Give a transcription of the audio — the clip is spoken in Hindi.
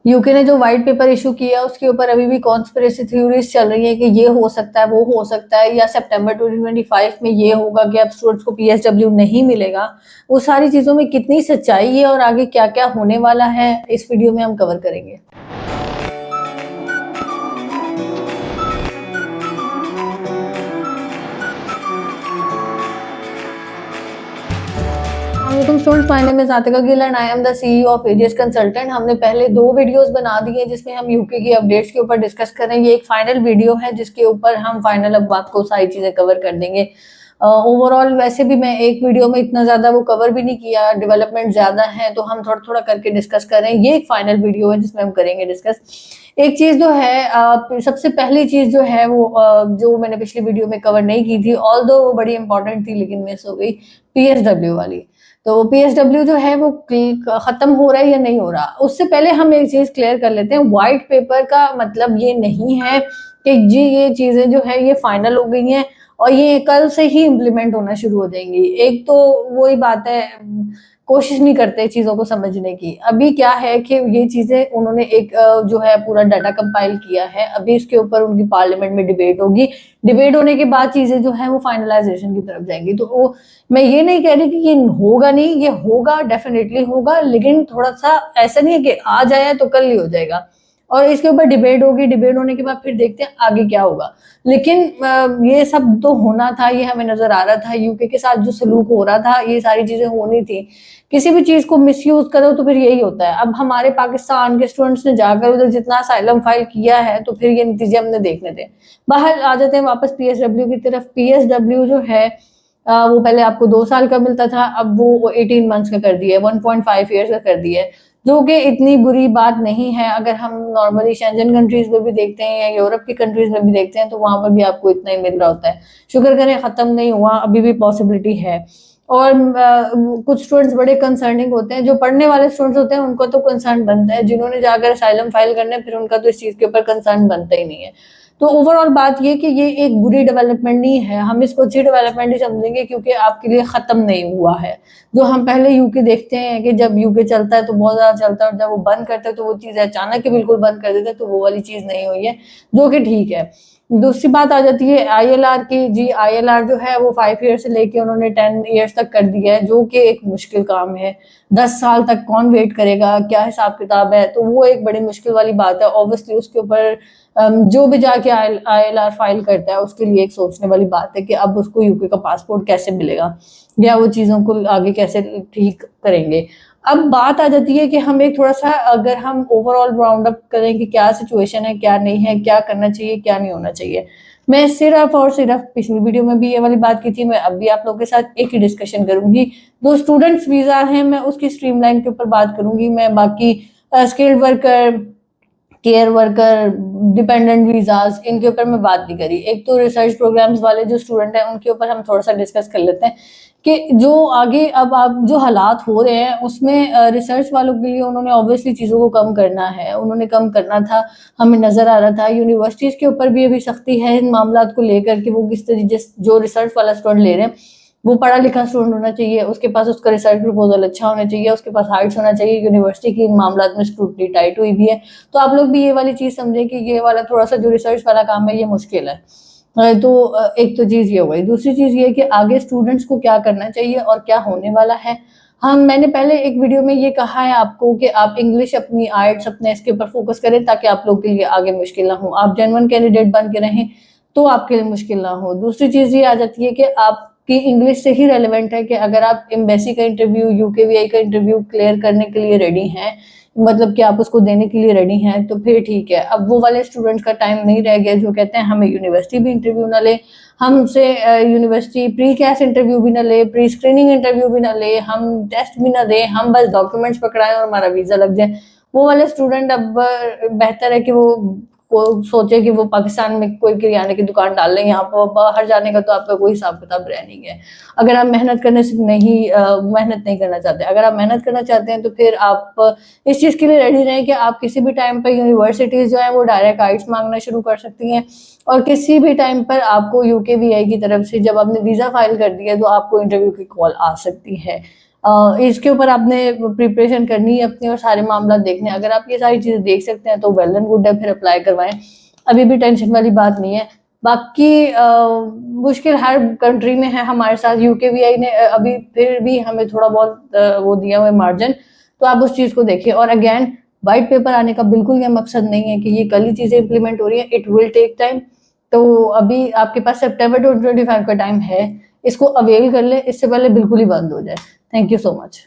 यूके ने जो व्हाइट पेपर इशू किया उसके ऊपर अभी भी कॉन्स्पिरेसी थ्योरीज चल रही है कि ये हो सकता है, वो हो सकता है, या सितंबर 2025 में ये होगा कि अब स्टूडेंट्स को पीएसडब्ल्यू नहीं मिलेगा। वो सारी चीजों में कितनी सच्चाई है और आगे क्या क्या होने वाला है, इस वीडियो में हम कवर करेंगे। Students, my name is Atika Gill and I am the CEO of AGS consultant. हमने पहले 2 वीडियोस बना दिए जिसमें हम यूके की अपडेट्स के ऊपर डिस्कस कर रहे हैं। ये एक फाइनल वीडियो है जिसके ऊपर हम फाइनल अब आपको सारी चीजें कवर कर देंगे। ओवरऑल वैसे भी मैं एक वीडियो में इतना ज्यादा वो कवर भी नहीं किया, डेवलपमेंट ज्यादा है तो हम थोड़ा थोड़ा करके डिस्कस कर रहे हैं। ये एक फाइनल वीडियो है जिसमें हम करेंगे डिस्कस। एक चीज जो है, सबसे पहली चीज जो है वो जो मैंने पिछली वीडियो में कवर नहीं की थी, ऑल्दो वो बड़ी इंपॉर्टेंट थी लेकिन मिस हो गई, पीएसडब्ल्यू वाली। तो पीएसडब्ल्यू जो है वो खत्म हो रहा है या नहीं हो रहा, उससे पहले हम एक चीज क्लियर कर लेते हैं। व्हाइट पेपर का मतलब ये नहीं है कि जी ये चीजें जो है ये फाइनल हो गई हैं और ये कल से ही इम्प्लीमेंट होना शुरू हो जाएंगी। एक तो वही बात है, कोशिश नहीं करते चीजों को समझने की। अभी क्या है कि ये चीजें उन्होंने एक जो है पूरा डाटा कंपाइल किया है, अभी इसके ऊपर उनकी पार्लियामेंट में डिबेट होगी। डिबेट होने के बाद चीजें जो है वो फाइनलाइजेशन की तरफ जाएंगी। तो वो मैं ये नहीं कह रही कि ये होगा नहीं, ये होगा, डेफिनेटली होगा, लेकिन थोड़ा सा ऐसा नहीं है कि आ जाए तो कल ही हो जाएगा। और इसके ऊपर डिबेट होगी, डिबेट होने के बाद फिर देखते हैं आगे क्या होगा। लेकिन ये सब तो होना था, ये हमें नजर आ रहा था। यूके के साथ जो सलूक हो रहा था ये सारी चीजें होनी थी। किसी भी चीज को मिसयूज करो तो फिर यही होता है। अब हमारे पाकिस्तान के स्टूडेंट्स ने जाकर उधर जितना असाइलम फाइल किया है तो फिर ये नतीजे हमने देखने थे। बाहर आ जाते हैं वापस पीएसडब्ल्यू की तरफ। पीएसडब्ल्यू जो है वो पहले आपको 2 साल का मिलता था, अब वो 18 मंथ्स का कर दिया है, 1.5 ईयर्स का कर दिया है, जो कि इतनी बुरी बात नहीं है। अगर हम नॉर्मली शेंजन कंट्रीज में भी देखते हैं या यूरोप की कंट्रीज में भी देखते हैं तो वहां पर भी आपको इतना ही मिल रहा होता है। शुक्र करें खत्म नहीं हुआ, अभी भी पॉसिबिलिटी है। और कुछ स्टूडेंट्स बड़े कंसर्निंग होते हैं, जो पढ़ने वाले स्टूडेंट्स होते हैं उनको तो कंसर्न बनता है, जिन्होंने जाकर असाइलम फाइल करना है फिर उनका तो इस चीज के ऊपर कंसर्न बनता ही नहीं है। तो ओवरऑल बात ये कि ये एक बुरी डेवलपमेंट नहीं है, हम इसको अच्छी डेवलपमेंट ही समझेंगे क्योंकि आपके लिए खत्म नहीं हुआ है। जो हम पहले यूके देखते हैं कि जब यूके चलता है तो बहुत ज्यादा चलता है और जब वो बंद करता है तो वो चीज अचानक ही बिल्कुल बंद कर देता है, तो वो वाली चीज नहीं हुई है, जो कि ठीक है। दूसरी बात आ जाती है आईएलआर की। जी आईएलआर जो है वो 5 ईयर से लेके उन्होंने 10 ईयर्स तक कर दिया है, जो कि एक मुश्किल काम है। 10 साल तक कौन वेट करेगा, क्या हिसाब किताब है, तो वो एक बड़ी मुश्किल वाली बात है। ऑब्वियसली उसके ऊपर जो भी जाके आईएलआर फाइल करता है उसके लिए एक सोचने वाली बात है कि अब उसको यूके का पासपोर्ट कैसे मिलेगा या वो चीजों को आगे कैसे ठीक करेंगे। अब बात आ जाती है कि हम एक थोड़ा सा अगर हम ओवरऑल राउंड अप करें कि क्या सिचुएशन है, क्या नहीं है, क्या करना चाहिए, क्या नहीं होना चाहिए। मैं सिर्फ और सिर्फ पिछली वीडियो में भी ये वाली बात की थी, मैं अब भी आप लोगों के साथ एक ही डिस्कशन करूंगी। जो स्टूडेंट्स वीजा है मैं उसकी स्ट्रीमलाइन के ऊपर बात करूंगी। मैं बाकी skilled worker, care worker, dependent visas, इनके ऊपर मैं बात नहीं करी। एक तो रिसर्च प्रोग्राम्स वाले जो स्टूडेंट हैं उनके ऊपर हम थोड़ा सा डिस्कस कर लेते हैं कि जो आगे अब आप जो हालात हो रहे हैं उसमें रिसर्च वालों के लिए उन्होंने ऑब्वियसली चीज़ों को कम करना है, उन्होंने कम करना था, हमें नजर आ रहा था। यूनिवर्सिटीज के ऊपर भी अभी सख्ती है इन मामला को लेकर कि वो किस तरीके जो रिसर्च वाला स्टूडेंट ले रहे हैं वो पढ़ा लिखा स्टूडेंट होना चाहिए, उसके पास उसका रिसर्च प्रपोजल अच्छा होना चाहिए, उसके पास हाइट्स होना चाहिए। यूनिवर्सिटी की इन मामला में स्क्रूटनी टाइट हुई भी है, तो आप लोग भी ये वाली चीज समझें कि ये वाला थोड़ा सा जो रिसर्च वाला काम है ये मुश्किल है। तो एक तो चीज ये हो गई। दूसरी चीज ये कि आगे स्टूडेंट्स को क्या करना चाहिए और क्या होने वाला है। मैंने पहले एक वीडियो में ये कहा है आपको कि आप इंग्लिश अपनी आर्ट्स अपने इसके ऊपर फोकस करें ताकि आप लोग के लिए आगे मुश्किल ना हो, आप जेन्युइन कैंडिडेट बन के रहें तो आपके लिए मुश्किल ना हो। दूसरी चीज ये आ जाती है कि आपकी इंग्लिश से ही रेलिवेंट है कि अगर आप एम्बेसी का इंटरव्यू, यूकेवीआई का इंटरव्यू क्लियर करने के लिए रेडी हैं, मतलब कि आप उसको देने के लिए रेडी हैं, तो फिर ठीक है। अब वो वाले स्टूडेंट्स का टाइम नहीं रह गया जो कहते हैं हमें यूनिवर्सिटी भी इंटरव्यू ना ले, हमसे यूनिवर्सिटी प्री कैस इंटरव्यू भी ना ले, प्री स्क्रीनिंग इंटरव्यू भी ना ले, हम टेस्ट भी ना दें, हम बस डॉक्यूमेंट्स पकड़ाएं और हमारा वीजा लग जाए। वो वाले स्टूडेंट अब बेहतर है कि वो सोचे कि वो पाकिस्तान में कोई किराने की दुकान डाल लें, यहाँ पर बाहर जाने का तो आपका कोई हिसाब किताब रह नहीं है। अगर आप मेहनत करने से मेहनत नहीं करना चाहते, अगर आप मेहनत करना चाहते हैं तो फिर आप इस चीज़ के लिए रेडी रहें कि आप किसी भी टाइम पर यूनिवर्सिटीज़ जो है वो डायरेक्ट आइट्स मांगना शुरू कर सकती हैं और किसी भी टाइम पर आपको यूकेवीआई की तरफ से जब आपने वीज़ा फाइल कर दिया तो आपको इंटरव्यू की कॉल आ सकती है। इसके ऊपर आपने प्रिपरेशन करनी है अपनी और सारे मामला देखने हैं। अगर आप ये सारी चीजें देख सकते हैं तो वेल एंड गुड है, फिर अप्लाई करवाएं, अभी भी टेंशन वाली बात नहीं है। बाकी मुश्किल हर कंट्री में है, हमारे साथ यूकेवीआई ने अभी फिर भी हमें थोड़ा बहुत वो दिया हुआ है मार्जिन, तो आप उस चीज को देखिए। और अगेन व्हाइट पेपर आने का बिल्कुल ये मकसद नहीं है कि ये कल ही चीजें इंप्लीमेंट हो रही है, इट विल टेक टाइम। तो अभी आपके पास सितंबर 2025 का टाइम है, इसको अवेल कर ले, इससे पहले बिल्कुल ही बंद हो जाए। Thank you so much.